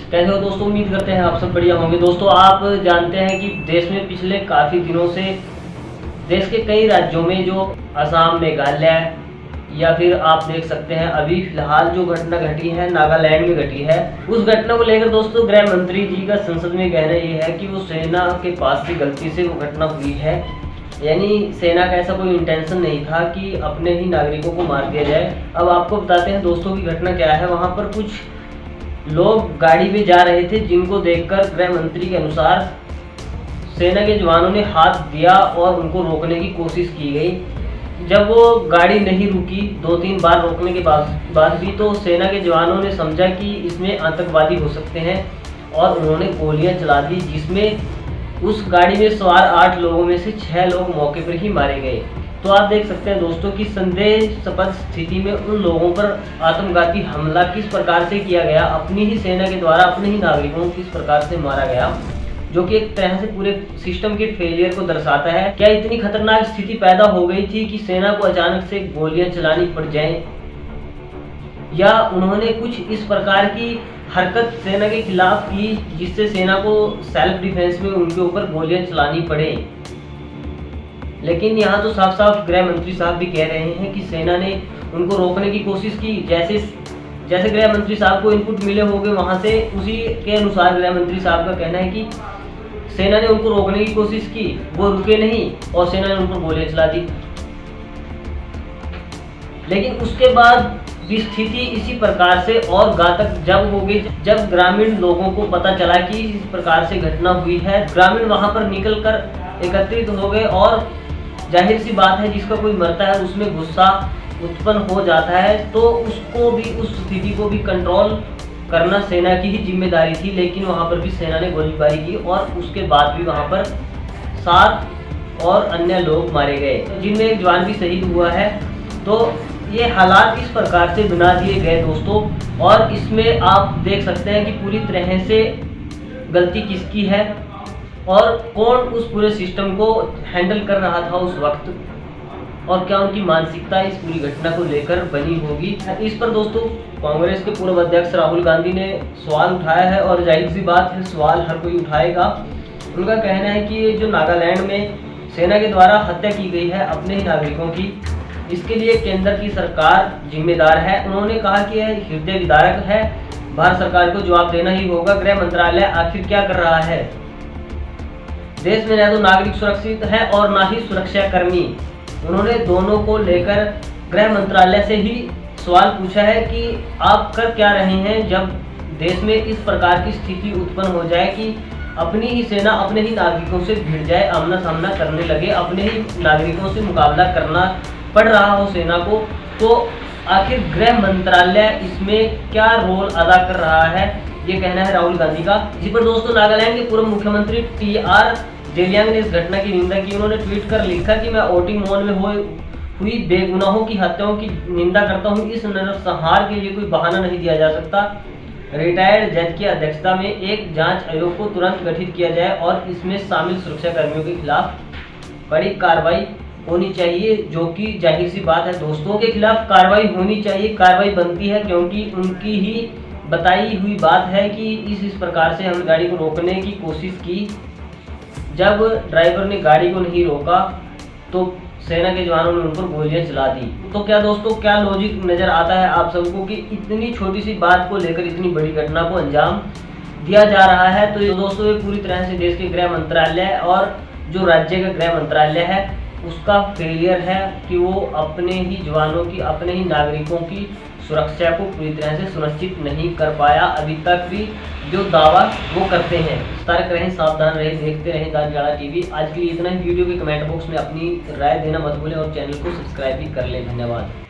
कैसे हो दोस्तों, उम्मीद करते हैं आप सब बढ़िया होंगे। दोस्तों आप जानते हैं कि देश में पिछले काफ़ी दिनों से देश के कई राज्यों में जो असम, मेघालय या फिर आप देख सकते हैं अभी फिलहाल जो घटना घटी है नागालैंड में घटी है, उस घटना को लेकर दोस्तों गृह मंत्री जी का संसद में कहना ये है कि वो सेना के पास से गलती से वो घटना हुई है। यानी सेना का ऐसा कोई इंटेंशन नहीं था कि अपने ही नागरिकों को मार दिया जाए। अब आपको बताते हैं दोस्तों की घटना क्या है। वहाँ पर कुछ लोग गाड़ी में जा रहे थे जिनको देखकर गृह मंत्री के अनुसार सेना के जवानों ने हाथ दिया और उनको रोकने की कोशिश की गई। जब वो गाड़ी नहीं रुकी, 2-3 बार रोकने के बाद भी तो सेना के जवानों ने समझा कि इसमें आतंकवादी हो सकते हैं और उन्होंने गोलियां चला दी, जिसमें उस गाड़ी में सवार 8 लोगों में से 6 लोग मौके पर ही मारे गए। तो आप देख सकते हैं दोस्तों कि संदेहास्पद स्थिति में उन लोगों पर आत्मघाती हमला किस प्रकार से किया गया, अपनी ही सेना के द्वारा अपने ही नागरिकों को किस प्रकार से मारा गया, जो कि एक तरह से पूरे सिस्टम के फेलियर को दर्शाता है। क्या इतनी खतरनाक स्थिति पैदा हो गई थी कि सेना को अचानक से गोलियां चलानी पड़ जाएं, या उन्होंने कुछ इस प्रकार की हरकत सेना के खिलाफ की जिससे सेना को सेल्फ डिफेंस में उनके ऊपर गोलियां चलानी पड़े। लेकिन यहाँ तो साफ साफ गृह मंत्री साहब भी कह रहे हैं कि सेना ने उनको रोकने की कोशिश की। जैसे गृह मंत्री साहब को इनपुट मिले होंगे वहाँ से, उसी के अनुसार गृह मंत्री साहब का कहना है कि सेना ने उनको रोकने की कोशिश की, वो रुके नहीं और सेना ने उन पर गोलियां चला दी। लेकिन उसके बाद भी स्थिति इसी प्रकार से और घातक जब हो गई, जब ग्रामीण लोगों को पता चला कि इस प्रकार से घटना हुई है। ग्रामीण वहां पर निकल कर एकत्रित हो गए और जाहिर सी बात है जिसका कोई मरता है उसमें गुस्सा उत्पन्न हो जाता है, तो उसको भी, उस स्थिति को भी कंट्रोल करना सेना की ही जिम्मेदारी थी। लेकिन वहां पर भी सेना ने गोलीबारी की और उसके बाद भी वहां पर 7 और अन्य लोग मारे गए, जिनमें एक जवान भी शहीद हुआ है। तो ये हालात इस प्रकार से बना दिए गए दोस्तों, और इसमें आप देख सकते हैं कि पूरी तरह से गलती किसकी है और कौन उस पूरे सिस्टम को हैंडल कर रहा था उस वक्त, और क्या उनकी मानसिकता इस पूरी घटना को लेकर बनी होगी। इस पर दोस्तों कांग्रेस के पूर्व अध्यक्ष राहुल गांधी ने सवाल उठाया है, और जाहिर सी बात है सवाल हर कोई उठाएगा। उनका कहना है कि ये जो नागालैंड में सेना के द्वारा हत्या की गई है अपने ही नागरिकों की, इसके लिए केंद्र की सरकार जिम्मेदार है। उन्होंने कहा कि यह हृदय विदारक है, भारत सरकार को जवाब देना ही होगा। गृह मंत्रालय आखिर क्या कर रहा है? देश में न तो नागरिक सुरक्षित है और ना ही सुरक्षाकर्मी। उन्होंने दोनों को लेकर गृह मंत्रालय से ही सवाल पूछा है कि आप कर क्या रहे हैं जब देश में इस प्रकार की स्थिति उत्पन्न हो जाए कि अपनी ही सेना अपने ही नागरिकों से भिड़ जाए, आमना सामना करने लगे, अपने ही नागरिकों से मुकाबला करना पड़ रहा हो सेना को। तो आखिर गृह मंत्रालय इसमें क्या रोल अदा कर रहा है, ये कहना है राहुल गांधी का। इसी पर दोस्तों नागालैंड के पूर्व मुख्यमंत्री TR जेलियांग ने इस घटना की निंदा की। उन्होंने ट्वीट कर लिखा कि मैं वोटिंग मॉल में हुई बेगुनाहों की हत्याओं की निंदा करता हूं। इस नरसंहार के लिए कोई बहाना नहीं दिया जा सकता। रिटायर्ड जज की अध्यक्षता में एक जांच आयोग को तुरंत गठित किया जाए और इसमें शामिल सुरक्षा कर्मियों के खिलाफ कड़ी कार्रवाई होनी चाहिए, जो कि जाहिर सी बात है दोस्तों के खिलाफ कार्रवाई होनी चाहिए, कार्रवाई बनती है, क्योंकि उनकी ही बताई हुई बात है कि इस प्रकार से हमने गाड़ी को रोकने की कोशिश की। जब ड्राइवर ने गाड़ी को नहीं रोका तो सेना के जवानों ने उन पर गोलियां चला दी। तो क्या दोस्तों, क्या लॉजिक नजर आता है आप सबको कि इतनी छोटी सी बात को लेकर इतनी बड़ी घटना को अंजाम दिया जा रहा है? तो ये दोस्तों ये पूरी तरह से देश के गृह मंत्रालय और जो राज्य का गृह मंत्रालय है उसका फेलियर है कि वो अपने ही जवानों की, अपने ही नागरिकों की सुरक्षा को पूरी तरह से सुनिश्चित नहीं कर पाया अभी तक भी, जो दावा वो करते हैं। सतर्क रहें, सावधान रहें, देखते रहें दानखेड़ा टीवी। आज के लिए इतना ही। वीडियो के कमेंट बॉक्स में अपनी राय देना मत भूलें और चैनल को सब्सक्राइब भी कर लें। धन्यवाद।